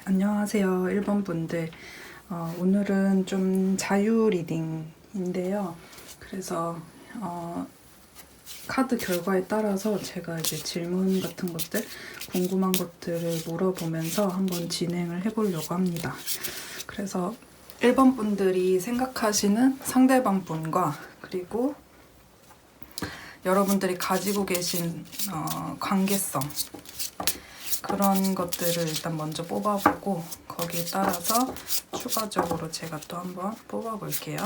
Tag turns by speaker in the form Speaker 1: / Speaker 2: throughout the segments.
Speaker 1: 안녕하세요, 1번 분들. 오늘은 좀 자유 리딩인데요. 그래서 카드 결과에 따라서 제가 이제 질문 같은 것들, 궁금한 것들을 물어보면서 한번 진행을 해보려고 합니다. 그래서 1번 분들이 생각하시는 상대방 분과 그리고 여러분들이 가지고 계신 관계성, 그런 것들을 일단 먼저 뽑아보고 거기에 따라서 추가적으로 제가 또 한번 뽑아볼게요.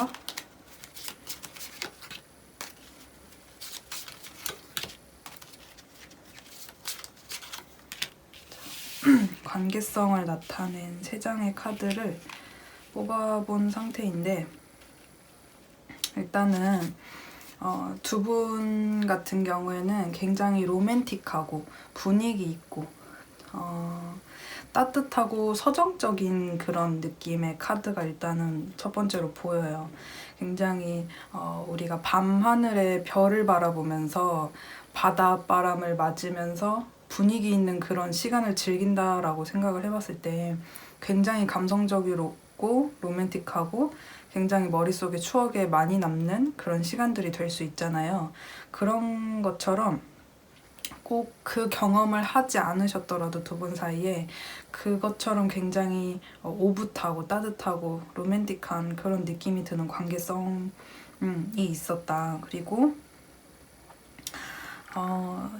Speaker 1: 관계성을 나타낸 3장의 카드를 뽑아본 상태인데, 일단은 두 분 같은 경우에는 굉장히 로맨틱하고 분위기 있고 따뜻하고 서정적인 그런 느낌의 카드가 일단은 첫 번째로 보여요. 굉장히 우리가 밤하늘에 별을 바라보면서 바닷바람을 맞으면서 분위기 있는 그런 시간을 즐긴다라고 생각을 해봤을 때 굉장히 감성적이고 로맨틱하고 굉장히 머릿속에 추억에 많이 남는 그런 시간들이 될 수 있잖아요. 그런 것처럼 꼭 그 경험을 하지 않으셨더라도 두 분 사이에 그것처럼 굉장히 오붓하고 따뜻하고 로맨틱한 그런 느낌이 드는 관계성이 있었다. 그리고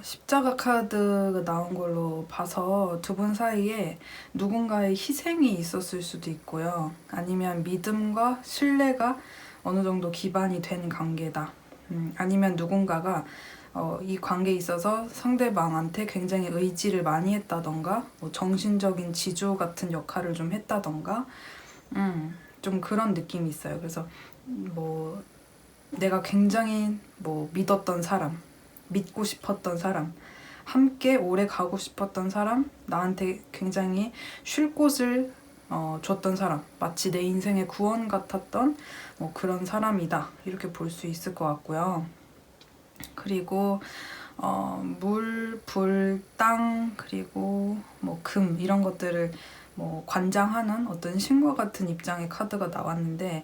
Speaker 1: 십자가 카드가 나온 걸로 봐서 두 분 사이에 누군가의 희생이 있었을 수도 있고요. 아니면 믿음과 신뢰가 어느 정도 기반이 된 관계다. 아니면 누군가가 이 관계에 있어서 상대방한테 굉장히 의지를 많이 했다던가 뭐 정신적인 지주 같은 역할을 좀 했다던가 좀 그런 느낌이 있어요. 그래서 뭐 내가 굉장히 뭐 믿었던 사람, 믿고 싶었던 사람, 함께 오래 가고 싶었던 사람, 나한테 굉장히 쉴 곳을 줬던 사람, 마치 내 인생의 구원 같았던 뭐 그런 사람이다, 이렇게 볼 수 있을 것 같고요. 그리고 물, 불, 땅, 그리고 뭐 금, 이런 것들을 뭐 관장하는 어떤 신과 같은 입장의 카드가 나왔는데,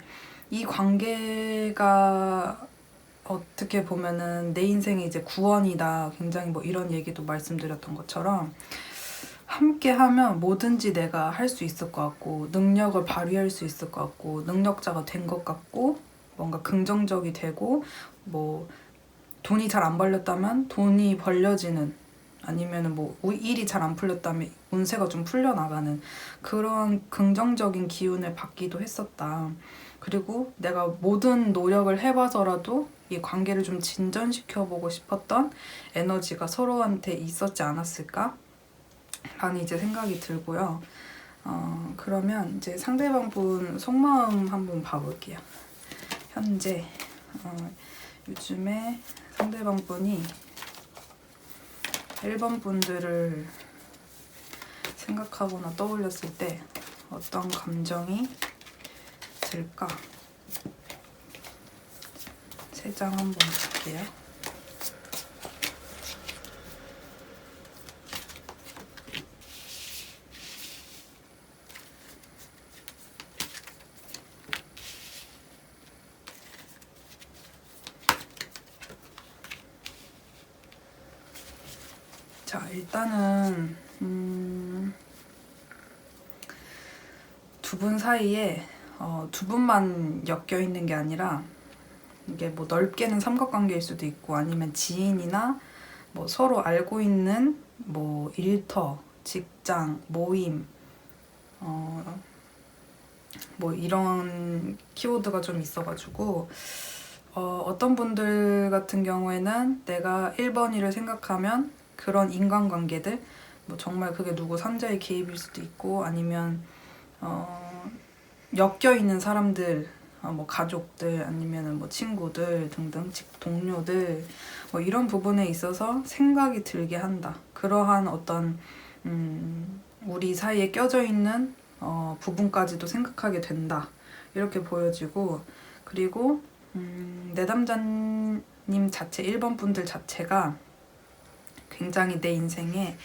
Speaker 1: 이 관계가 어떻게 보면은 내 인생의 이제 구원이다, 굉장히 뭐 이런 얘기도 말씀드렸던 것처럼 함께 하면 뭐든지 내가 할 수 있을 것 같고 능력을 발휘할 수 있을 것 같고 능력자가 된 것 같고 뭔가 긍정적이 되고 뭐 돈이 잘 안 벌렸다면 돈이 벌려지는, 아니면은 뭐 일이 잘 안 풀렸다면 운세가 좀 풀려나가는 그런 긍정적인 기운을 받기도 했었다. 그리고 내가 모든 노력을 해봐서라도 이 관계를 좀 진전시켜보고 싶었던 에너지가 서로한테 있었지 않았을까? 라는 이제 생각이 들고요. 그러면 이제 상대방 분 속마음 한번 봐볼게요. 현재 요즘에 상대방 분이 1번 분들을 생각하거나 떠올렸을 때 어떤 감정이 들까? 3장 한번 볼게요. 자, 일단은 두 분 사이에 두 분만 엮여 있는 게 아니라 이게 뭐 넓게는 삼각관계일 수도 있고 아니면 지인이나 뭐 서로 알고 있는 뭐 일터, 직장, 모임 뭐 이런 키워드가 좀 있어가지고 어떤 분들 같은 경우에는 내가 1번이를 생각하면 그런 인간관계들, 뭐 정말 그게 누구 삼자의 개입일 수도 있고 아니면 엮여있는 사람들, 뭐 가족들 아니면 뭐 친구들 등등 동료들, 뭐 이런 부분에 있어서 생각이 들게 한다. 그러한 어떤 우리 사이에 껴져 있는 부분까지도 생각하게 된다, 이렇게 보여지고, 그리고 내담자님 자체, 1번 분들 자체가 굉장히 내 인생에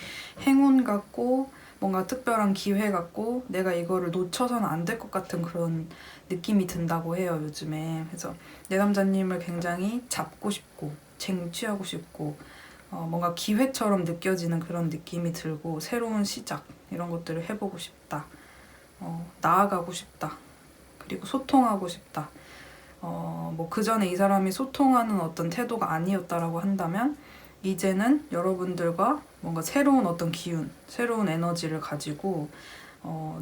Speaker 1: 행운 같고 뭔가 특별한 기회 같고 내가 이거를 놓쳐서는 안 될 것 같은 그런 느낌이 든다고 해요, 요즘에. 그래서 내 남자님을 굉장히 잡고 싶고 쟁취하고 싶고 뭔가 기회처럼 느껴지는 그런 느낌이 들고 새로운 시작 이런 것들을 해보고 싶다. 나아가고 싶다. 그리고 소통하고 싶다. 뭐 그전에 이 사람이 소통하는 어떤 태도가 아니었다라고 한다면 이제는 여러분들과 뭔가 새로운 어떤 기운, 새로운 에너지를 가지고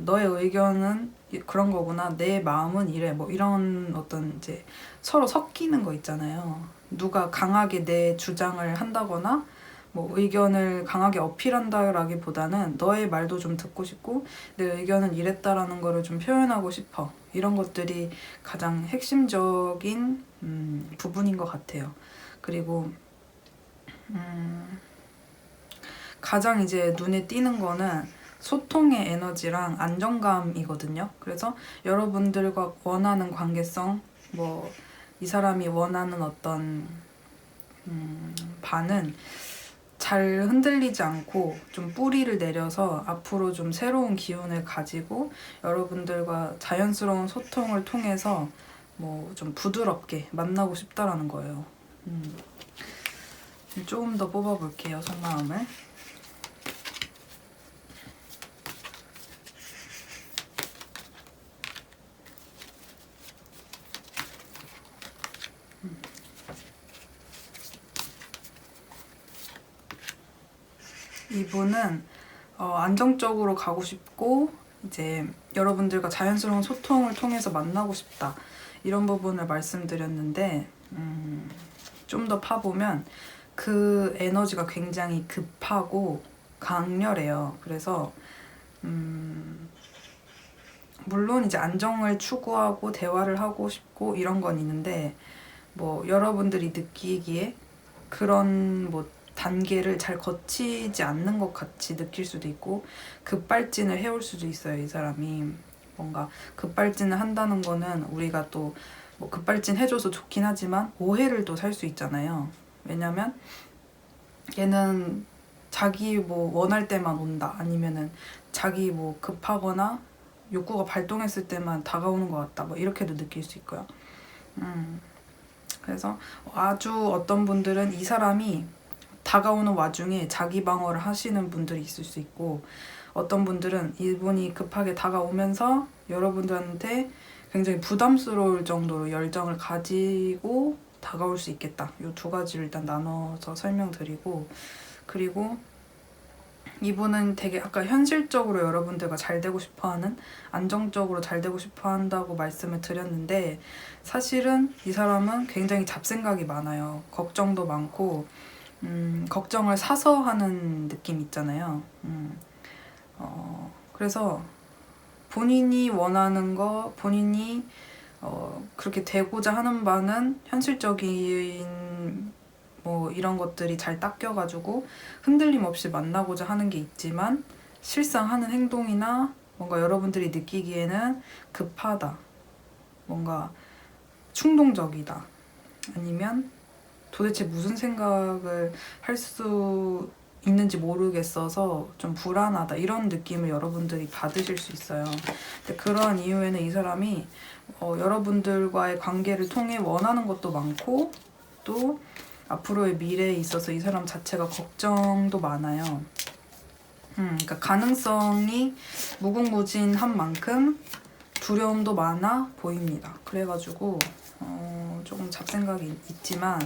Speaker 1: 너의 의견은 그런 거구나, 내 마음은 이래, 뭐 이런 어떤 이제 서로 섞이는 거 있잖아요. 누가 강하게 내 주장을 한다거나 뭐 의견을 강하게 어필한다라기보다는 너의 말도 좀 듣고 싶고 내 의견은 이랬다라는 거를 좀 표현하고 싶어. 이런 것들이 가장 핵심적인 부분인 것 같아요. 그리고 가장 이제 눈에 띄는 거는 소통의 에너지랑 안정감이거든요. 그래서 여러분들과 원하는 관계성, 뭐 이 사람이 원하는 어떤 반은 잘 흔들리지 않고 좀 뿌리를 내려서 앞으로 좀 새로운 기운을 가지고 여러분들과 자연스러운 소통을 통해서 뭐 좀 부드럽게 만나고 싶다라는 거예요. 조금 더 뽑아볼게요, 속마음을. 이분은 안정적으로 가고 싶고 이제 여러분들과 자연스러운 소통을 통해서 만나고 싶다 이런 부분을 말씀드렸는데 좀 더 파보면 그 에너지가 굉장히 급하고 강렬해요. 그래서 물론 이제 안정을 추구하고 대화를 하고 싶고 이런 건 있는데 뭐 여러분들이 느끼기에 그런 뭐 단계를 잘 거치지 않는 것 같이 느낄 수도 있고 급발진을 해올 수도 있어요. 이 사람이 뭔가 급발진을 한다는 거는 우리가 또 뭐 급발진 해줘서 좋긴 하지만 오해를 또 살 수 있잖아요. 왜냐면 얘는 자기 뭐 원할 때만 온다, 아니면은 자기 뭐 급하거나 욕구가 발동했을 때만 다가오는 것 같다, 뭐 이렇게도 느낄 수 있고요. 그래서 아주 어떤 분들은 이 사람이 다가오는 와중에 자기 방어를 하시는 분들이 있을 수 있고, 어떤 분들은 이분이 급하게 다가오면서 여러분들한테 굉장히 부담스러울 정도로 열정을 가지고 다가올 수 있겠다. 이 두 가지를 일단 나눠서 설명드리고, 그리고 이분은 되게 아까 현실적으로 여러분들과 잘 되고 싶어하는, 안정적으로 잘 되고 싶어한다고 말씀을 드렸는데 사실은 이 사람은 굉장히 잡생각이 많아요. 걱정도 많고 걱정을 사서 하는 느낌 있잖아요. 그래서 본인이 원하는 거, 본인이 그렇게 되고자 하는 바는 현실적인 뭐 이런 것들이 잘 닦여가지고 흔들림 없이 만나고자 하는 게 있지만 실상 하는 행동이나 뭔가 여러분들이 느끼기에는 급하다, 뭔가 충동적이다, 아니면 도대체 무슨 생각을 할 수 있는지 모르겠어서 좀 불안하다, 이런 느낌을 여러분들이 받으실 수 있어요. 근데 그런 이유에는 이 사람이 여러분들과의 관계를 통해 원하는 것도 많고 또 앞으로의 미래에 있어서 이 사람 자체가 걱정도 많아요. 그러니까 가능성이 무궁무진한 만큼 두려움도 많아 보입니다. 그래가지고 조금 잡생각이 있지만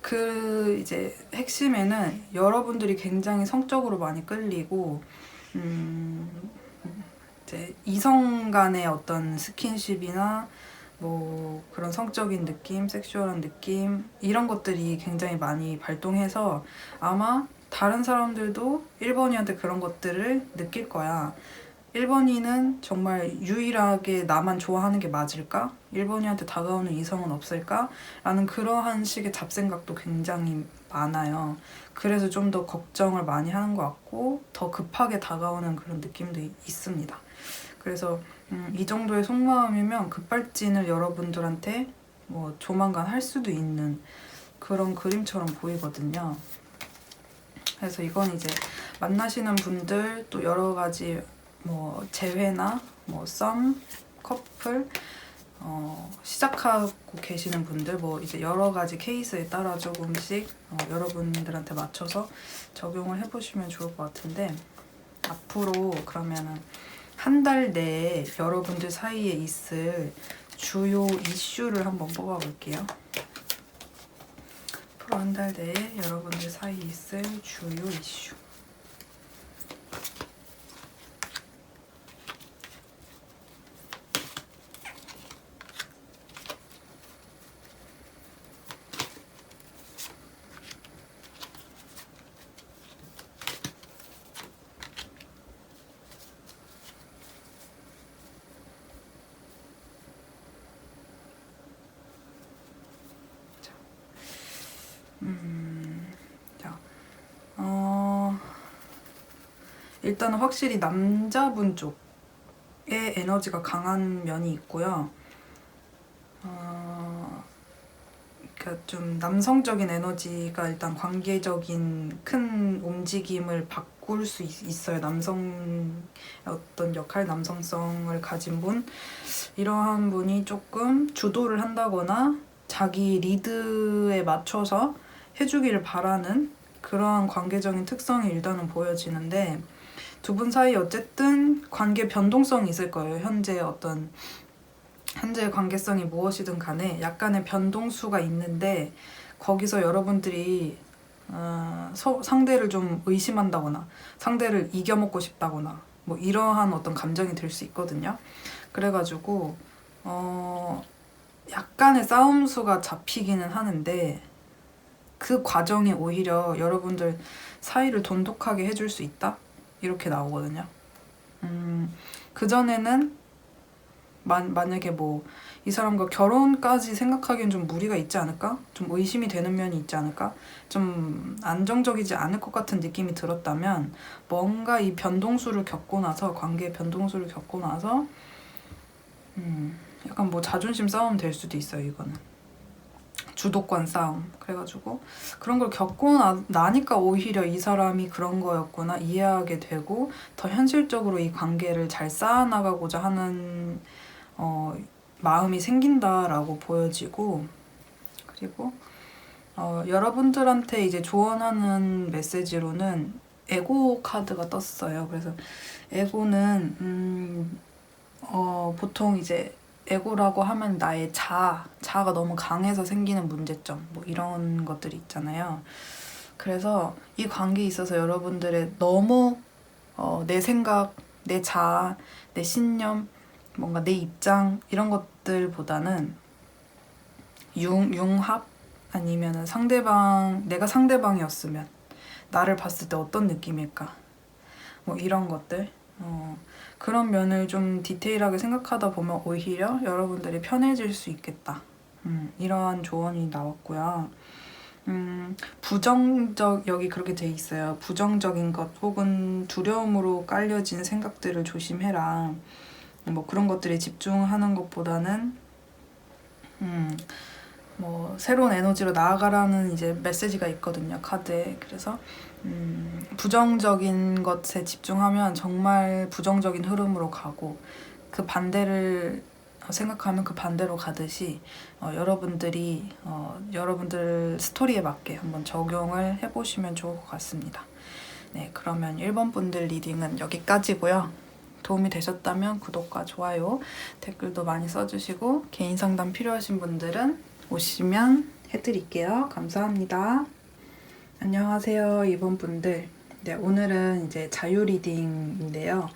Speaker 1: 그 이제 핵심에는 여러분들이 굉장히 성적으로 많이 끌리고 이제 이성 간의 어떤 스킨십이나 뭐 그런 성적인 느낌, 섹슈얼한 느낌 이런 것들이 굉장히 많이 발동해서 아마 다른 사람들도 1번이한테 그런 것들을 느낄 거야. 1번이는 정말 유일하게 나만 좋아하는 게 맞을까? 1번이한테 다가오는 이성은 없을까? 라는 그러한 식의 잡생각도 굉장히 많아요. 그래서 좀 더 걱정을 많이 하는 것 같고 더 급하게 다가오는 그런 느낌도 있습니다. 그래서 이 정도의 속마음이면 급발진을 여러분들한테 뭐 조만간 할 수도 있는 그런 그림처럼 보이거든요. 그래서 이건 이제 만나시는 분들 또 여러 가지 뭐 재회나 뭐 썸, 커플 시작하고 계시는 분들 뭐 이제 여러 가지 케이스에 따라 조금씩 여러분들한테 맞춰서 적용을 해보시면 좋을 것 같은데, 앞으로 그러면은 한 달 내에 여러분들 사이에 있을 주요 이슈를 한번 뽑아볼게요. 앞으로 한 달 내에 여러분들 사이에 있을 주요 이슈. 자, 일단은 확실히 남자분 쪽에 에너지가 강한 면이 있고요. 그러니까 좀 남성적인 에너지가 일단 관계적인 큰 움직임을 바꿀 수 있어요. 남성 어떤 역할, 남성성을 가진 분, 이러한 분이 조금 주도를 한다거나 자기 리드에 맞춰서 해주기를 바라는 그러한 관계적인 특성이 일단은 보여지는데, 두 분 사이 어쨌든 관계 변동성이 있을 거예요. 현재의 관계성이 무엇이든 간에 약간의 변동수가 있는데, 거기서 여러분들이 상대를 좀 의심한다거나 상대를 이겨먹고 싶다거나 뭐 이러한 어떤 감정이 들 수 있거든요. 그래가지고 약간의 싸움수가 잡히기는 하는데, 그 과정이 오히려 여러분들 사이를 돈독하게 해줄 수 있다? 이렇게 나오거든요. 그전에는 만약에 뭐 이 사람과 결혼까지 생각하기엔 좀 무리가 있지 않을까? 좀 의심이 되는 면이 있지 않을까? 좀 안정적이지 않을 것 같은 느낌이 들었다면, 뭔가 이 변동수를 겪고 나서, 관계의 변동수를 겪고 나서 약간 뭐 자존심 싸움 될 수도 있어요. 이거는 주도권 싸움. 그래가지고 그런 걸 겪고 나니까 오히려 이 사람이 그런 거였구나 이해하게 되고, 더 현실적으로 이 관계를 잘 쌓아나가고자 하는 마음이 생긴다라고 보여지고, 그리고 여러분들한테 이제 조언하는 메시지로는 에고 카드가 떴어요. 그래서 에고는 보통 이제 에고라고 하면 나의 자아가 너무 강해서 생기는 문제점, 뭐 이런 것들이 있잖아요. 그래서 이 관계에 있어서 여러분들의 너무 내 생각, 내 자아, 내 신념, 뭔가 내 입장 이런 것들보다는 융합, 아니면 내가 상대방이었으면 나를 봤을 때 어떤 느낌일까, 뭐 이런 것들, 그런 면을 좀 디테일하게 생각하다 보면 오히려 여러분들이 편해질 수 있겠다. 이러한 조언이 나왔고요. 여기 그렇게 돼 있어요. 부정적인 것 혹은 두려움으로 깔려진 생각들을 조심해라. 뭐 그런 것들에 집중하는 것보다는 뭐 새로운 에너지로 나아가라는 이제 메시지가 있거든요, 카드에. 그래서 부정적인 것에 집중하면 정말 부정적인 흐름으로 가고, 그 반대를 생각하면 그 반대로 가듯이 여러분들이 여러분들 스토리에 맞게 한번 적용을 해보시면 좋을 것 같습니다. 네, 그러면 1번 분들 리딩은 여기까지고요. 도움이 되셨다면 구독과 좋아요, 댓글도 많이 써주시고, 개인 상담 필요하신 분들은 오시면 해드릴게요. 감사합니다. 안녕하세요, 2번 분들. 네, 오늘은 이제 자유 리딩인데요.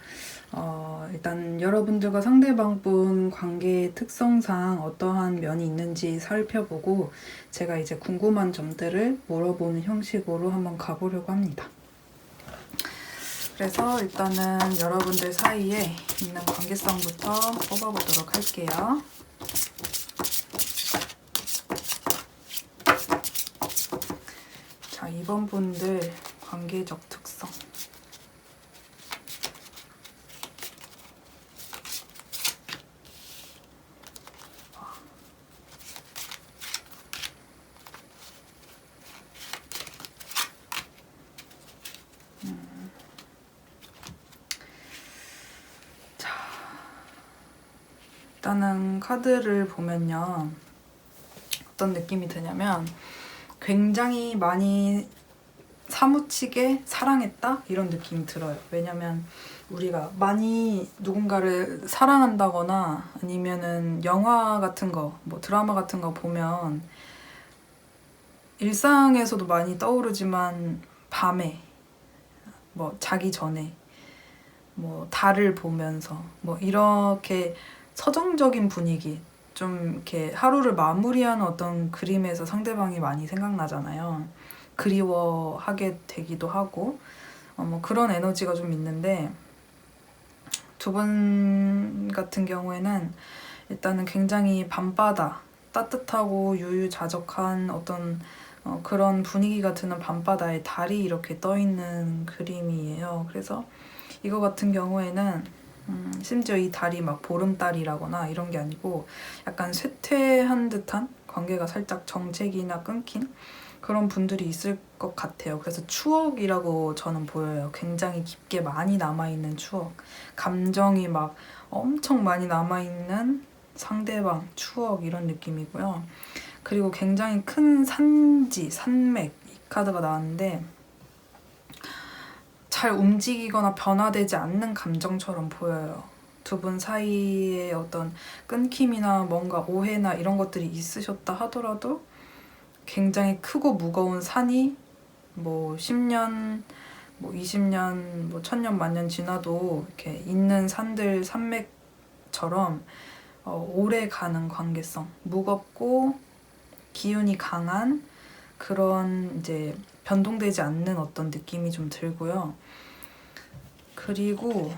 Speaker 1: 일단 여러분들과 상대방분 관계의 특성상 어떠한 면이 있는지 살펴보고, 제가 이제 궁금한 점들을 물어보는 형식으로 한번 가보려고 합니다. 그래서 일단은 여러분들 사이에 있는 관계성부터 뽑아보도록 할게요. 자, 2번 분들 관계적 특성. 일단은 카드를 보면요. 어떤 느낌이 드냐면 굉장히 많이 사무치게 사랑했다? 이런 느낌이 들어요. 왜냐면 우리가 많이 누군가를 사랑한다거나 아니면은 영화 같은 거, 뭐 드라마 같은 거 보면 일상에서도 많이 떠오르지만 밤에, 뭐 자기 전에, 뭐 달을 보면서 뭐 이렇게 서정적인 분위기, 좀 이렇게 하루를 마무리하는 어떤 그림에서 상대방이 많이 생각나잖아요. 그리워하게 되기도 하고 뭐 그런 에너지가 좀 있는데, 두 분 같은 경우에는 일단은 굉장히 밤바다, 따뜻하고 유유자적한 어떤 그런 분위기가 드는 밤바다에 달이 이렇게 떠있는 그림이에요. 그래서 이거 같은 경우에는 심지어 이 달이 막 보름달이라거나 이런 게 아니고 약간 쇠퇴한 듯한, 관계가 살짝 정체기나 끊긴 그런 분들이 있을 것 같아요. 그래서 추억이라고 저는 보여요. 굉장히 깊게 많이 남아있는 추억, 감정이 막 엄청 많이 남아있는 상대방, 추억, 이런 느낌이고요. 그리고 굉장히 큰 산지, 산맥, 이 카드가 나왔는데 잘 움직이거나 변화되지 않는 감정처럼 보여요. 두 분 사이에 어떤 끊김이나 뭔가 오해나 이런 것들이 있으셨다 하더라도 굉장히 크고 무거운 산이 뭐 10년, 뭐 20년, 뭐 1000년, 만년 지나도 이렇게 있는 산들, 산맥처럼 오래 가는 관계성, 무겁고 기운이 강한 그런 이제 변동되지 않는 어떤 느낌이 좀 들고요. 그리고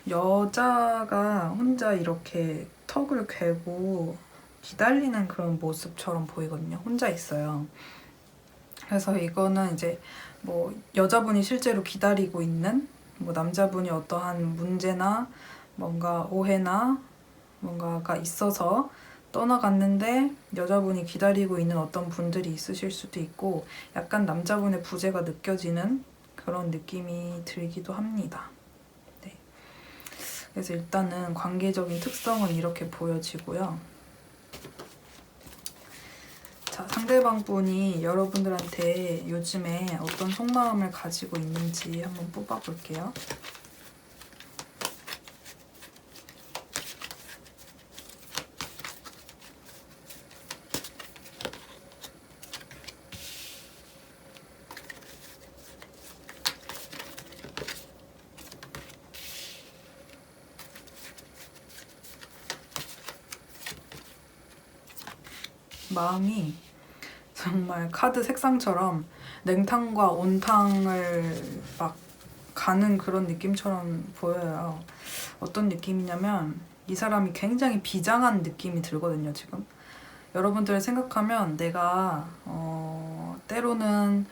Speaker 1: 여자가 혼자 이렇게 턱을 괴고 기다리는 그런 모습처럼 보이거든요. 혼자 있어요. 그래서 이거는 이제 뭐 여자분이 실제로 기다리고 있는, 뭐 남자분이 어떠한 문제나 뭔가 오해나 뭔가가 있어서 떠나갔는데 여자분이 기다리고 있는 어떤 분들이 있으실 수도 있고, 약간 남자분의 부재가 느껴지는 그런 느낌이 들기도 합니다. 네. 그래서 일단은 관계적인 특성은 이렇게 보여지고요. 자, 상대방 분이 여러분들한테 요즘에 어떤 속마음을 가지고 있는지 한번 뽑아볼게요. 마음이 정말 카드 색상처럼 냉탕과 온탕을 막 가는 그런 느낌처럼 보여요. 어떤 느낌이냐면 이 사람이 굉장히 비장한 느낌이 들거든요, 지금. 여러분들을 생각하면 내가 때로는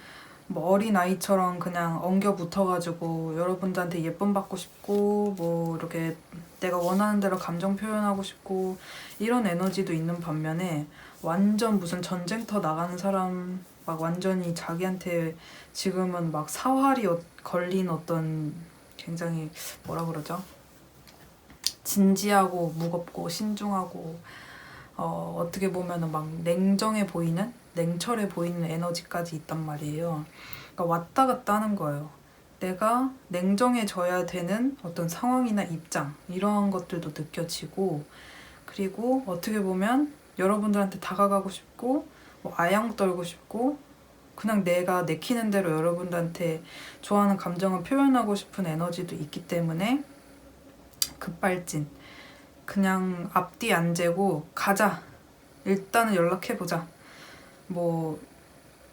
Speaker 1: 뭐 어린아이처럼 그냥 엉겨 붙어가지고 여러분들한테 예쁨 받고 싶고, 뭐 이렇게 내가 원하는 대로 감정 표현하고 싶고, 이런 에너지도 있는 반면에 완전 무슨 전쟁터 나가는 사람, 막 완전히 자기한테 지금은 막 사활이 걸린 어떤, 굉장히 뭐라 그러죠? 진지하고 무겁고 신중하고 어떻게 보면은 막 냉정해 보이는, 냉철해 보이는 에너지까지 있단 말이에요. 그러니까 왔다 갔다 하는 거예요. 내가 냉정해져야 되는 어떤 상황이나 입장, 이런 것들도 느껴지고, 그리고 어떻게 보면 여러분들한테 다가가고 싶고, 뭐 아양 떨고 싶고, 그냥 내가 내키는 대로 여러분들한테 좋아하는 감정을 표현하고 싶은 에너지도 있기 때문에 급발진, 그냥 앞뒤 안 재고 가자, 일단은 연락해보자, 뭐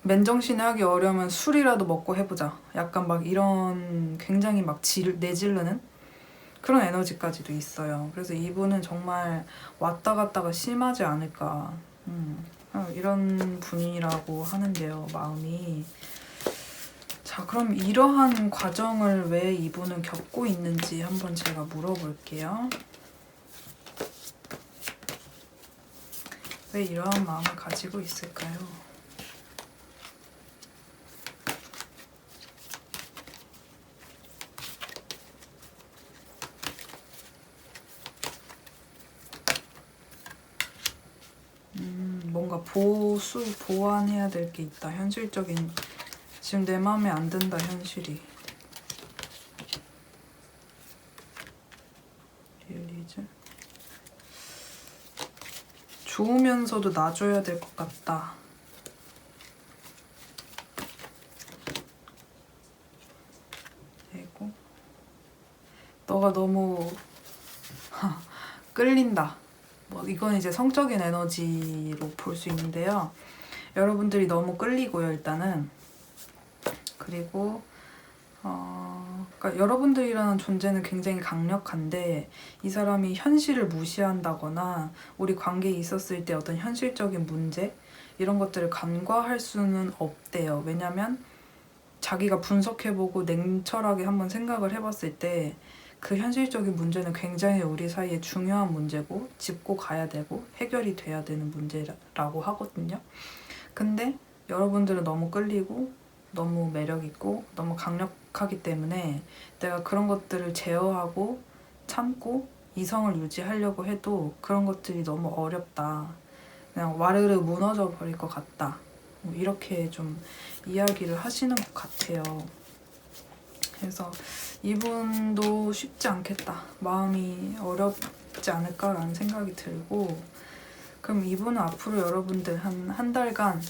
Speaker 1: 맨정신에 하기 어려우면 술이라도 먹고 해보자, 약간 막 이런 굉장히 막 내지르는 그런 에너지까지도 있어요. 그래서 이분은 정말 왔다 갔다가 심하지 않을까, 이런 분이라고 하는데요, 마음이. 자, 그럼 이러한 과정을 왜 이분은 겪고 있는지 한번 제가 물어볼게요. 왜 이러한 마음을 가지고 있을까요? 보완해야 될 게 있다. 현실적인, 지금 내 마음에 안 든다, 현실이. 리얼리즘. 좋으면서도 놔줘야 될 것 같다. 그리고 너가 너무 끌린다. 뭐 이건 이제 성적인 에너지로 볼 수 있는데요. 여러분들이 너무 끌리고요, 일단은. 그리고 그러니까 여러분들이라는 존재는 굉장히 강력한데 이 사람이 현실을 무시한다거나 우리 관계에 있었을 때 어떤 현실적인 문제 이런 것들을 간과할 수는 없대요. 왜냐면 자기가 분석해보고 냉철하게 한번 생각을 해봤을 때 그 현실적인 문제는 굉장히 우리 사이에 중요한 문제고 짚고 가야 되고 해결이 돼야 되는 문제라고 하거든요. 근데 여러분들은 너무 끌리고 너무 매력있고 너무 강력하기 때문에 내가 그런 것들을 제어하고 참고 이성을 유지하려고 해도 그런 것들이 너무 어렵다. 그냥 와르르 무너져 버릴 것 같다. 뭐 이렇게 좀 이야기를 하시는 것 같아요. 그래서 이분도 쉽지 않겠다. 마음이 어렵지 않을까라는 생각이 들고, 그럼 이분은 앞으로 여러분들 한 달간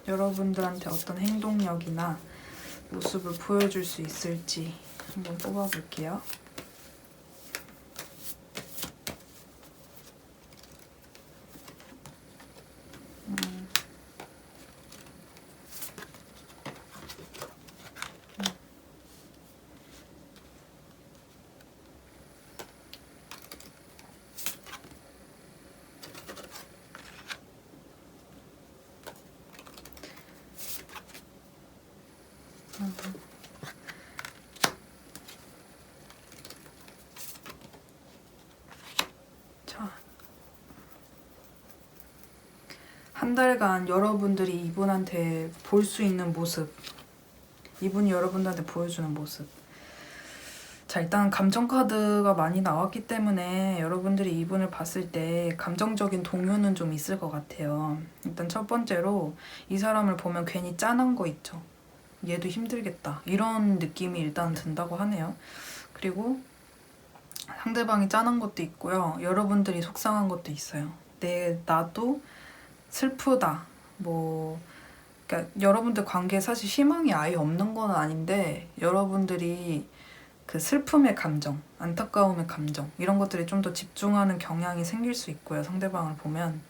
Speaker 1: 여러분들한테 어떤 행동력이나 모습을 보여줄 수 있을지 한번 뽑아볼게요. 자, 한 달간 여러분들이 이분한테 볼 수 있는 모습, 이분이 여러분들한테 보여주는 모습. 자, 일단 감정 카드가 많이 나왔기 때문에 여러분들이 이분을 봤을 때 감정적인 동요는 좀 있을 것 같아요. 일단 첫 번째로 이 사람을 보면 괜히 짠한 거 있죠. 얘도 힘들겠다. 이런 느낌이 일단 든다고 하네요. 그리고 상대방이 짠한 것도 있고요. 여러분들이 속상한 것도 있어요. 나도 슬프다. 그러니까 여러분들 관계에 사실 희망이 아예 없는 건 아닌데 여러분들이 그 슬픔의 감정, 안타까움의 감정 이런 것들이 좀 더 집중하는 경향이 생길 수 있고요. 상대방을 보면.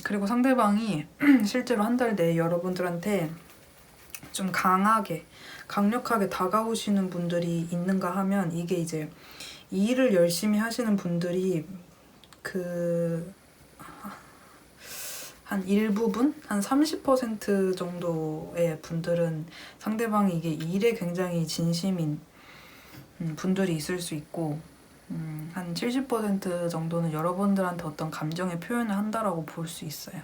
Speaker 1: 그리고 상대방이 실제로 한 달 내에 여러분들한테 좀 강력하게 다가오시는 분들이 있는가 하면 이게 이제 이 일을 열심히 하시는 분들이 한 일부분? 한 30% 정도의 분들은 상대방이 이게 일에 굉장히 진심인 분들이 있을 수 있고 한 70% 정도는 여러분들한테 어떤 감정의 표현을 한다라고 볼 수 있어요.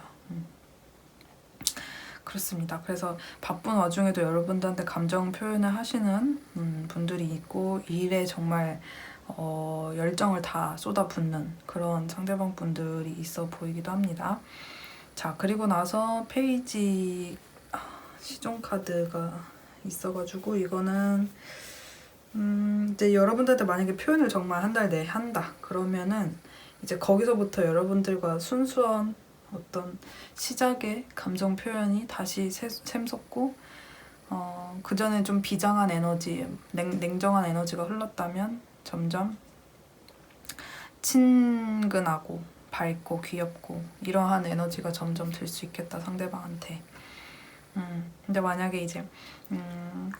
Speaker 1: 그렇습니다. 그래서 바쁜 와중에도 여러분들한테 감정 표현을 하시는 분들이 있고 일에 정말 열정을 다 쏟아붓는 그런 상대방 분들이 있어 보이기도 합니다. 자, 그리고 나서 페이지 시종 카드가 있어가지고 이거는 이제 여러분들한테 만약에 표현을 정말 한 달 내에 한다 그러면은 이제 거기서부터 여러분들과 순수한 어떤 시작의 감정 표현이 다시 샘솟고 그 전에 좀 비장한 에너지, 냉정한 에너지가 흘렀다면 점점 친근하고 밝고 귀엽고 이러한 에너지가 점점 들 수 있겠다 상대방한테. 근데 만약에 이제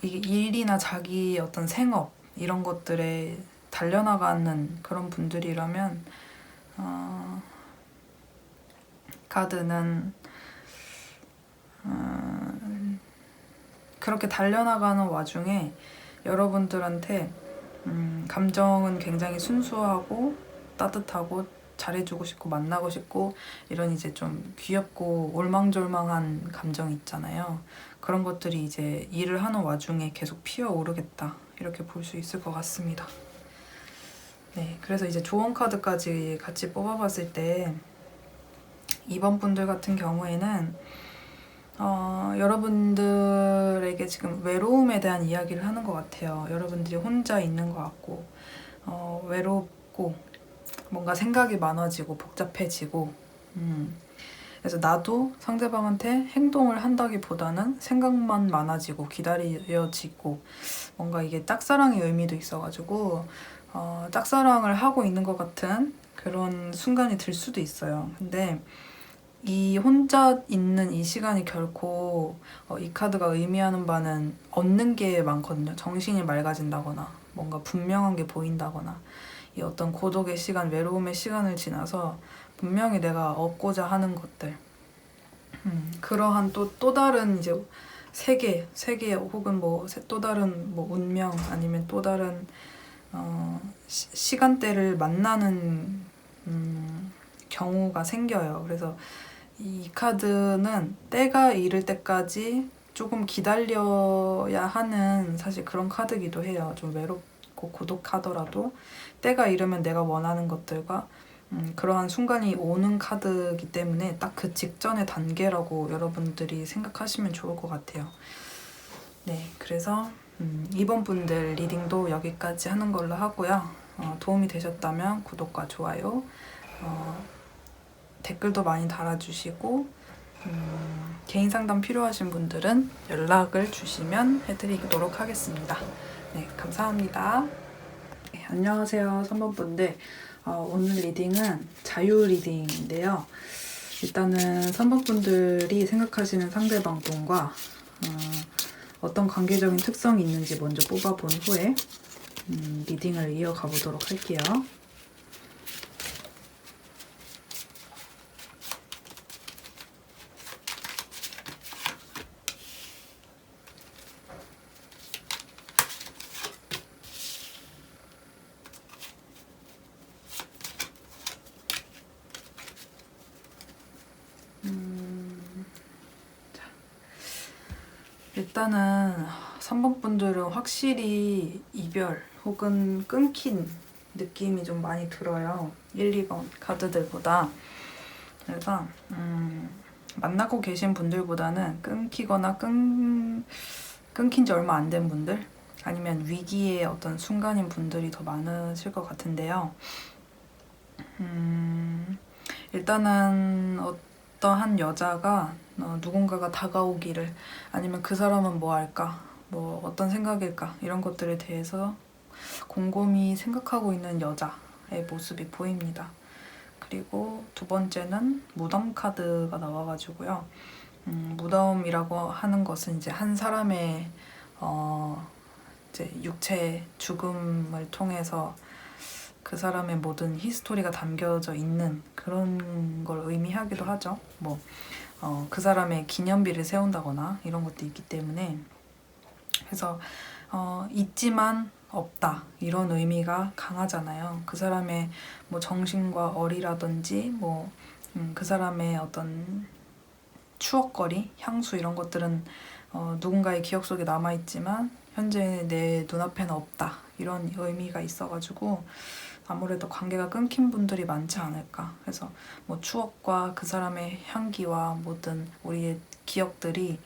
Speaker 1: 이게 일이나 자기 어떤 생업 이런 것들에 달려나가는 그런 분들이라면 카드는 그렇게 달려나가는 와중에 여러분들한테 감정은 굉장히 순수하고 따뜻하고 잘해주고 싶고 만나고 싶고 이런 이제 좀 귀엽고 올망졸망한 감정 있잖아요. 그런 것들이 이제 일을 하는 와중에 계속 피어오르겠다 이렇게 볼 수 있을 것 같습니다. 네, 그래서 이제 조언 카드까지 같이 뽑아봤을 때 2번 분들 같은 경우에는 여러분들에게 지금 외로움에 대한 이야기를 하는 것 같아요. 여러분들이 혼자 있는 것 같고 외롭고 뭔가 생각이 많아지고 복잡해지고 그래서 나도 상대방한테 행동을 한다기보다는 생각만 많아지고 기다려지고 뭔가 이게 짝사랑의 의미도 있어가지고 짝사랑을 하고 있는 것 같은 그런 순간이 들 수도 있어요. 근데 이 혼자 있는 이 시간이 결코 이 카드가 의미하는 바는 얻는 게 많거든요. 정신이 맑아진다거나 뭔가 분명한 게 보인다거나 이 어떤 고독의 시간, 외로움의 시간을 지나서 분명히 내가 얻고자 하는 것들 그러한 또 다른 이제 세계 혹은 뭐 또 다른 뭐 운명 아니면 또 다른 시간대를 만나는 경우가 생겨요. 그래서 이 카드는 때가 이를 때까지 조금 기다려야 하는 사실 그런 카드기도 해요. 좀 외롭고 고독하더라도 때가 이르면 내가 원하는 것들과 그러한 순간이 오는 카드이기 때문에 딱 그 직전의 단계라고 여러분들이 생각하시면 좋을 것 같아요. 네, 그래서 2번 분들 리딩도 여기까지 하는 걸로 하고요. 도움이 되셨다면 구독과 좋아요, 댓글도 많이 달아주시고 개인 상담 필요하신 분들은 연락을 주시면 해드리도록 하겠습니다. 네, 감사합니다. 네, 안녕하세요, 3번 분들. 오늘 리딩은 자유 리딩인데요. 일단은 3번 분들이 생각하시는 상대방 분과 어떤 관계적인 특성이 있는지 먼저 뽑아본 후에 리딩을 이어가 보도록 할게요. 일단은 3번 분들은 확실히 이별 혹은 끊긴 느낌이 좀 많이 들어요. 1, 2번 카드들보다. 그래서 만나고 계신 분들보다는 끊기거나 끊긴 지 얼마 안 된 분들 아니면 위기의 어떤 순간인 분들이 더 많으실 것 같은데요. 일단은 어떠한 여자가 누군가가 다가오기를 아니면 그 사람은 뭐 할까 뭐 어떤 생각일까 이런 것들에 대해서 곰곰이 생각하고 있는 여자의 모습이 보입니다. 그리고 두 번째는 무덤 카드가 나와가지고요. 무덤이라고 하는 것은 이제 한 사람의 이제 육체 죽음을 통해서 그 사람의 모든 히스토리가 담겨져 있는 그런 걸 의미하기도 하죠. 뭐 그 사람의 기념비를 세운다거나 이런 것도 있기 때문에 그래서 있지만 없다 이런 의미가 강하잖아요. 그 사람의 뭐 정신과 어리라든지 뭐 그 사람의 어떤 추억거리, 향수 이런 것들은 누군가의 기억 속에 남아있지만 현재 내 눈앞에는 없다 이런 의미가 있어가지고 아무래도 관계가 끊긴 분들이 많지 않을까. 그래서 뭐 추억과 그 사람의 향기와 모든 우리의 기억들이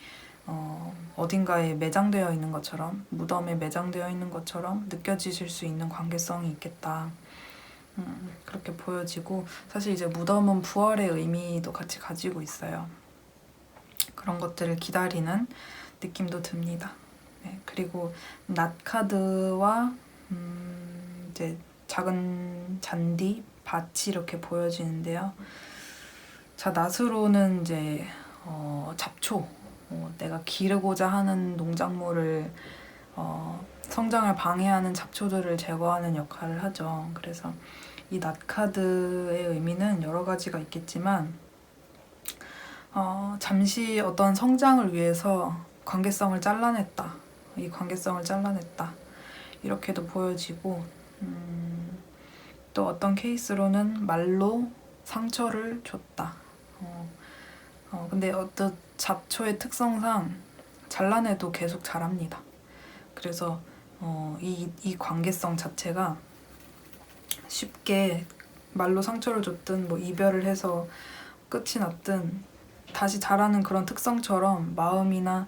Speaker 1: 어딘가에 매장되어 있는 것처럼 무덤에 매장되어 있는 것처럼 느껴지실 수 있는 관계성이 있겠다. 그렇게 보여지고 사실 이제 무덤은 부활의 의미도 같이 가지고 있어요. 그런 것들을 기다리는 느낌도 듭니다. 네, 그리고 낫 카드와 이제 작은 잔디, 밭이 이렇게 보여지는데요. 자, 낫으로는 이제 잡초, 내가 기르고자 하는 농작물을 성장을 방해하는 잡초들을 제거하는 역할을 하죠. 그래서 이 낫 카드의 의미는 여러 가지가 있겠지만 잠시 어떤 성장을 위해서 관계성을 잘라냈다. 이 관계성을 잘라냈다. 이렇게도 보여지고 또 어떤 케이스로는 말로 상처를 줬다. 근데 어떤 잡초의 특성상 잘라내도 계속 자랍니다. 그래서 이 관계성 자체가 쉽게 말로 상처를 줬든 뭐 이별을 해서 끝이 났든 다시 자라는 그런 특성처럼 마음이나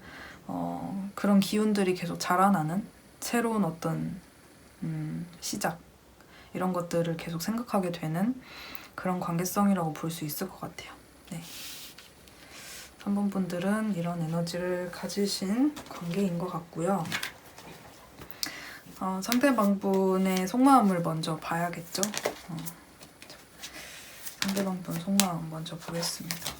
Speaker 1: 그런 기운들이 계속 자라나는 새로운 어떤 시작 이런 것들을 계속 생각하게 되는 그런 관계성이라고 볼 수 있을 것 같아요. 네. 3번 분들은 이런 에너지를 가지신 관계인 것 같고요. 상대방 분의 속마음을 먼저 봐야겠죠. 상대방 분 속마음 먼저 보겠습니다.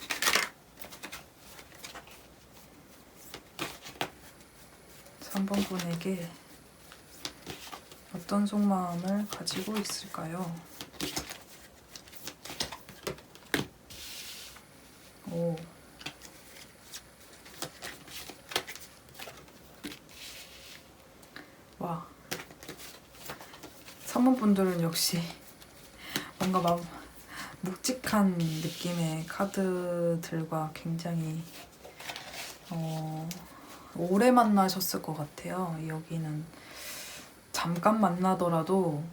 Speaker 1: 번 분에게 어떤 속마음을 가지고 있을까요? 오. 와. 3번 분들은 역시 뭔가 묵직한 느낌의 카드들과 굉장히 오래 만나셨을 것 같아요. 여기는 잠깐 만나더라도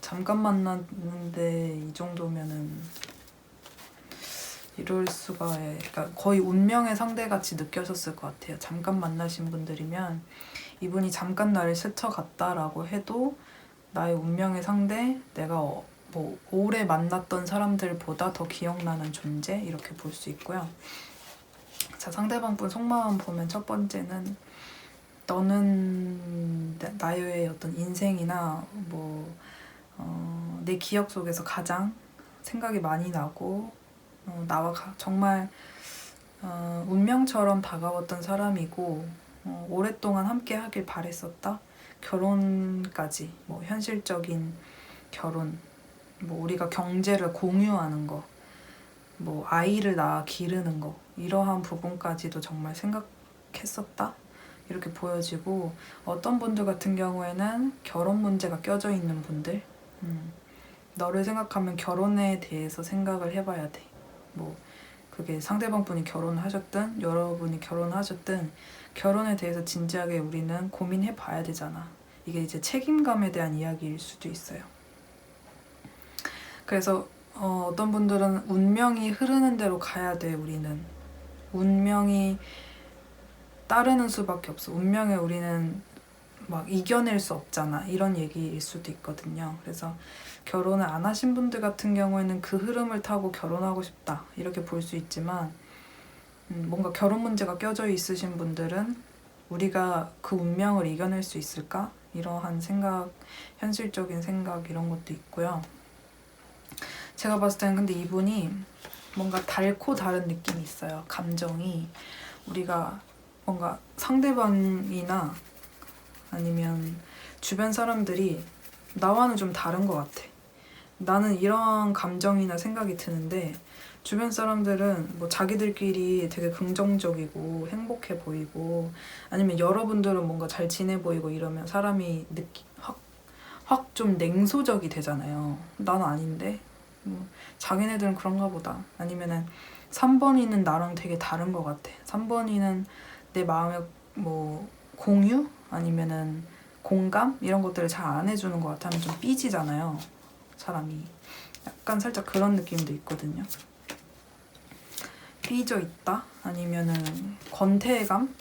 Speaker 1: 잠깐 만났는데 이 정도면은 이럴 수가, 그러니까 거의 운명의 상대같이 느껴졌을 것 같아요. 잠깐 만나신 분들이면 이분이 잠깐 나를 스쳐갔다라고 해도 나의 운명의 상대, 내가 뭐 오래 만났던 사람들보다 더 기억나는 존재, 이렇게 볼 수 있고요. 자, 상대방 분 속마음 보면 첫 번째는 너는 나의 어떤 인생이나 내 기억 속에서 가장 생각이 많이 나고 나와 정말 운명처럼 다가왔던 사람이고 오랫동안 함께 하길 바랬었다. 결혼까지, 현실적인 결혼, 우리가 경제를 공유하는 거, 아이를 낳아 기르는 거, 이러한 부분까지도 정말 생각했었다. 이렇게 보여지고, 어떤 분들 같은 경우에는 결혼 문제가 껴져 있는 분들, 너를 생각하면 결혼에 대해서 생각을 해봐야 돼. 그게 상대방 분이 결혼을 하셨든 여러분이 결혼을 하셨든 결혼에 대해서 진지하게 우리는 고민해 봐야 되잖아. 이게 이제 책임감에 대한 이야기일 수도 있어요. 그래서 어떤 분들은 운명이 흐르는 대로 가야 돼. 우리는 운명이 따르는 수밖에 없어. 운명에 우리는 이겨낼 수 없잖아. 이런 얘기일 수도 있거든요. 그래서 결혼을 안 하신 분들 같은 경우에는 그 흐름을 타고 결혼하고 싶다, 이렇게 볼 수 있지만 뭔가 결혼 문제가 껴져 있으신 분들은 우리가 그 운명을 이겨낼 수 있을까? 이러한 생각, 현실적인 생각, 이런 것도 있고요. 제가 봤을 때는 근데 이분이 뭔가 달고 다른 느낌이 있어요. 감정이. 우리가 뭔가 상대방이나 아니면 주변 사람들이 나와는 좀 다른 것 같아. 나는 이런 감정이나 생각이 드는데 주변 사람들은 자기들끼리 되게 긍정적이고 행복해 보이고, 아니면 여러분들은 뭔가 잘 지내 보이고 이러면 사람이 확 좀 냉소적이 되잖아요. 난 아닌데? 자기네들은 그런가 보다. 아니면은 3번이는 나랑 되게 다른 것 같아. 3번이는 내 마음의 공유? 아니면은 공감? 이런 것들을 잘 안 해주는 것 같아. 하면 좀 삐지잖아요, 사람이. 약간 살짝 그런 느낌도 있거든요. 삐져 있다? 아니면은 권태감?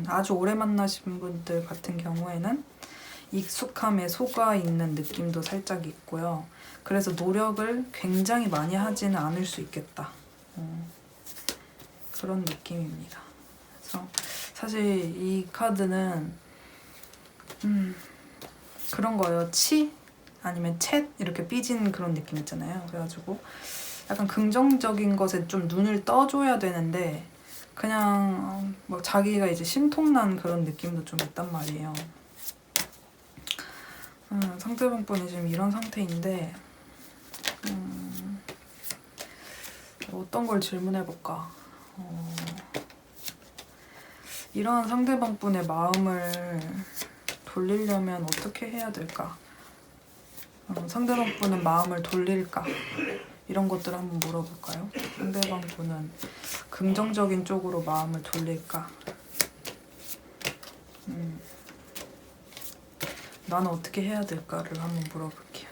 Speaker 1: 아주 오래 만나신 분들 같은 경우에는 익숙함에 속아 있는 느낌도 살짝 있고요. 그래서 노력을 굉장히 많이 하지는 않을 수 있겠다. 그런 느낌입니다. 그래서 사실 이 카드는 그런 거예요. 아니면 챗 이렇게 삐진 그런 느낌 있잖아요. 그래가지고 약간 긍정적인 것에 좀 눈을 떠줘야 되는데 그냥 자기가 이제 심통난 그런 느낌도 좀 있단 말이에요. 상대방 분이 지금 이런 상태인데 어떤 걸 질문해볼까? 이러한 상대방 분의 마음을 돌리려면 어떻게 해야 될까? 상대방 분은 마음을 돌릴까? 이런 것들을 한번 물어볼까요? 상대방 분은 긍정적인 쪽으로 마음을 돌릴까? 나는 어떻게 해야 될까를 한번 물어볼게요.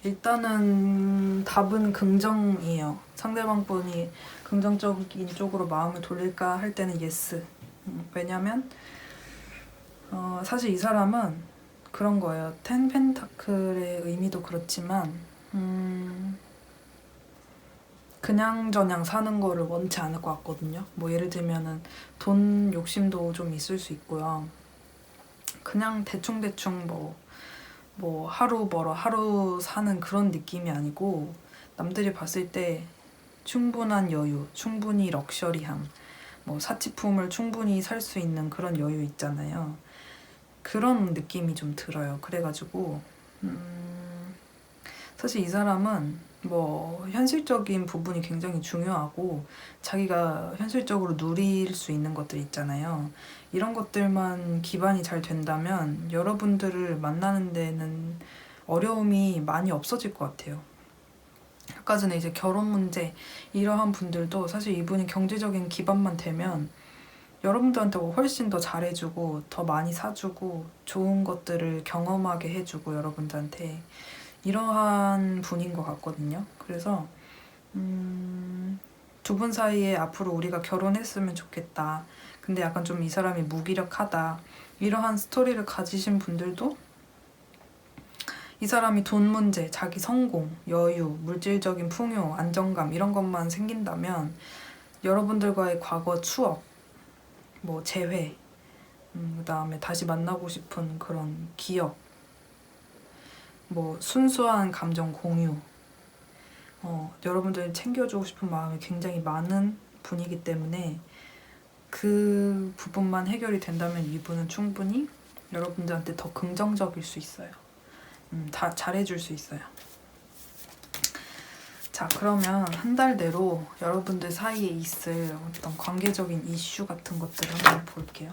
Speaker 1: 일단은 답은 긍정이에요. 상대방 분이 긍정적인 쪽으로 마음을 돌릴까 할 때는 예스. 왜냐면 사실 이 사람은 그런 거예요. 텐 펜타클의 의미도 그렇지만 그냥저냥 사는 거를 원치 않을 것 같거든요. 뭐 예를 들면은 돈 욕심도 좀 있을 수 있고요. 그냥 대충대충 뭐 하루 벌어 하루 사는 그런 느낌이 아니고 남들이 봤을 때 충분한 여유, 충분히 럭셔리함, 뭐 사치품을 충분히 살 수 있는 그런 여유 있잖아요. 그런 느낌이 좀 들어요. 그래가지고 사실 이 사람은 뭐 현실적인 부분이 굉장히 중요하고 자기가 현실적으로 누릴 수 있는 것들 있잖아요. 이런 것들만 기반이 잘 된다면 여러분들을 만나는 데는 어려움이 많이 없어질 것 같아요. 아까 전에 이제 결혼 문제 이러한 분들도 사실 이분이 경제적인 기반만 되면 여러분들한테 훨씬 더 잘해주고 더 많이 사주고 좋은 것들을 경험하게 해주고 여러분들한테 이러한 분인 것 같거든요. 그래서 두 분 사이에 앞으로 우리가 결혼했으면 좋겠다. 근데 약간 좀 이 사람이 무기력하다. 이러한 스토리를 가지신 분들도 이 사람이 돈 문제, 자기 성공, 여유, 물질적인 풍요, 안정감 이런 것만 생긴다면 여러분들과의 과거 추억, 뭐 재회, 그다음에 다시 만나고 싶은 그런 기억, 뭐 순수한 감정 공유, 여러분들 챙겨주고 싶은 마음이 굉장히 많은 분이기 때문에 그 부분만 해결이 된다면 이분은 충분히 여러분들한테 더 긍정적일 수 있어요. 다 잘해줄 수 있어요. 자, 그러면 한 달 내로 여러분들 사이에 있을 어떤 관계적인 이슈 같은 것들을 한번 볼게요.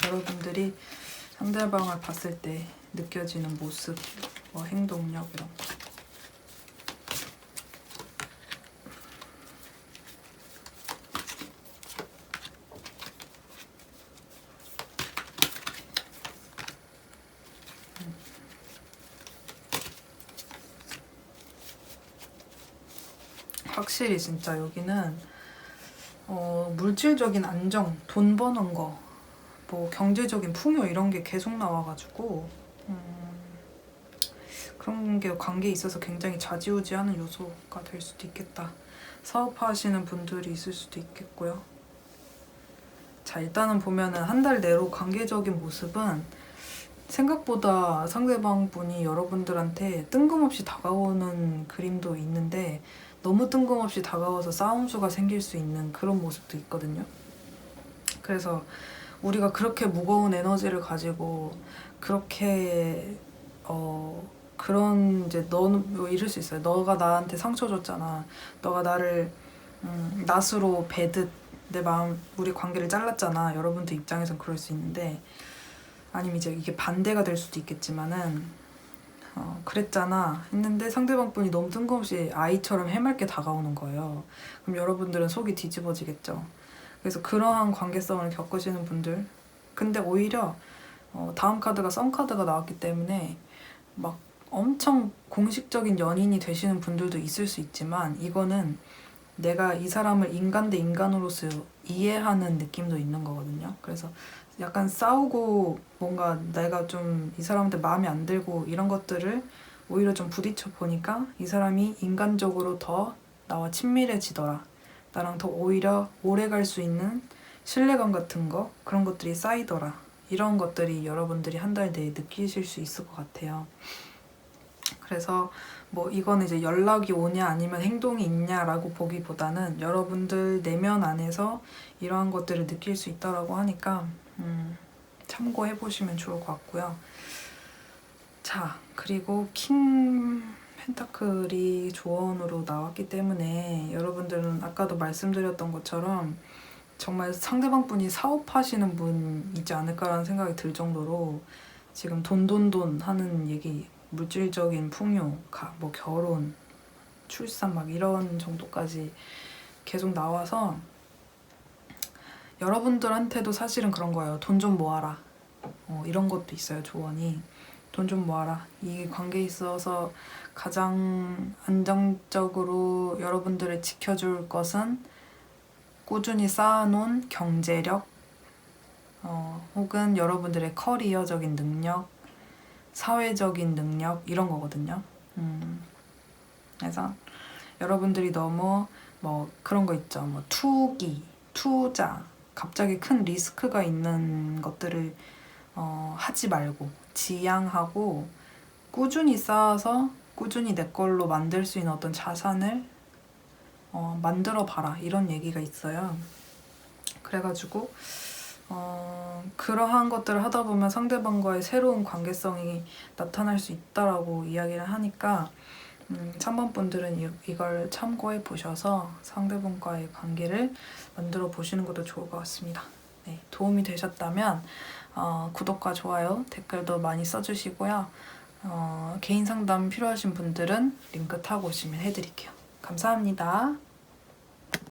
Speaker 1: 여러분들이 상대방을 봤을 때 느껴지는 모습, 뭐 행동력 이런 거. 확실히 진짜 여기는 물질적인 안정, 돈 버는 거, 뭐 경제적인 풍요 이런 게 계속 나와가지고 그런 게 관계에 있어서 굉장히 좌지우지하는 요소가 될 수도 있겠다. 사업하시는 분들이 있을 수도 있겠고요. 자, 일단은 보면은 한 달 내로 관계적인 모습은 생각보다 상대방 분이 여러분들한테 뜬금없이 다가오는 그림도 있는데 너무 뜬금없이 다가와서 싸움수가 생길 수 있는 그런 모습도 있거든요. 그래서 우리가 그렇게 무거운 에너지를 가지고 그렇게 그런 이제 너는 뭐 이럴 수 있어요. 너가 나한테 상처 줬잖아. 너가 나를 낫으로 베듯 내 마음 우리 관계를 잘랐잖아. 여러분들 입장에선 그럴 수 있는데 아니면 이제 이게 반대가 될 수도 있겠지만은 그랬잖아 했는데 상대방 분이 너무 뜬금없이 아이처럼 해맑게 다가오는 거예요. 그럼 여러분들은 속이 뒤집어지겠죠. 그래서 그러한 관계성을 겪으시는 분들 근데 오히려 다음 카드가 썸 카드가 나왔기 때문에 막 엄청 공식적인 연인이 되시는 분들도 있을 수 있지만 이거는 내가 이 사람을 인간 대 인간으로서 이해하는 느낌도 있는 거거든요. 그래서 약간 싸우고 뭔가 내가 좀 이 사람한테 마음에 안 들고 이런 것들을 오히려 좀 부딪혀 보니까 이 사람이 인간적으로 더 나와 친밀해지더라. 나랑 더 오히려 오래 갈 수 있는 신뢰감 같은 거 그런 것들이 쌓이더라. 이런 것들이 여러분들이 한 달 내에 느끼실 수 있을 것 같아요. 그래서 뭐 이건 이제 연락이 오냐 아니면 행동이 있냐라고 보기보다는 여러분들 내면 안에서 이러한 것들을 느낄 수 있다라고 하니까 참고해 보시면 좋을 것 같고요. 자, 그리고 킹 펜타클이 조언으로 나왔기 때문에 여러분들은 아까도 말씀드렸던 것처럼 정말 상대방 분이 사업하시는 분이지 않을까라는 생각이 들 정도로 지금 돈 하는 얘기 물질적인 풍요, 뭐 결혼, 출산 막 이런 정도까지 계속 나와서 여러분들한테도 사실은 그런 거예요. 돈 좀 모아라. 이런 것도 있어요. 조언이. 돈 좀 모아라. 이 관계에 있어서 가장 안정적으로 여러분들을 지켜줄 것은 꾸준히 쌓아놓은 경제력, 혹은 여러분들의 커리어적인 능력, 사회적인 능력 이런 거거든요. 그래서 여러분들이 너무 뭐 그런 거 있죠. 뭐 투기, 투자, 갑자기 큰 리스크가 있는 것들을 하지 말고 지양하고 꾸준히 쌓아서 꾸준히 내 걸로 만들 수 있는 어떤 자산을 만들어 봐라 이런 얘기가 있어요. 그래가지고 그러한 것들을 하다 보면 상대방과의 새로운 관계성이 나타날 수 있다라고 이야기를 하니까 3번 분들은 이걸 참고해 보셔서 상대방과의 관계를 만들어 보시는 것도 좋을 것 같습니다. 네, 도움이 되셨다면 구독과 좋아요, 댓글도 많이 써주시고요. 개인 상담 필요하신 분들은 링크 타고 오시면 해드릴게요. 감사합니다.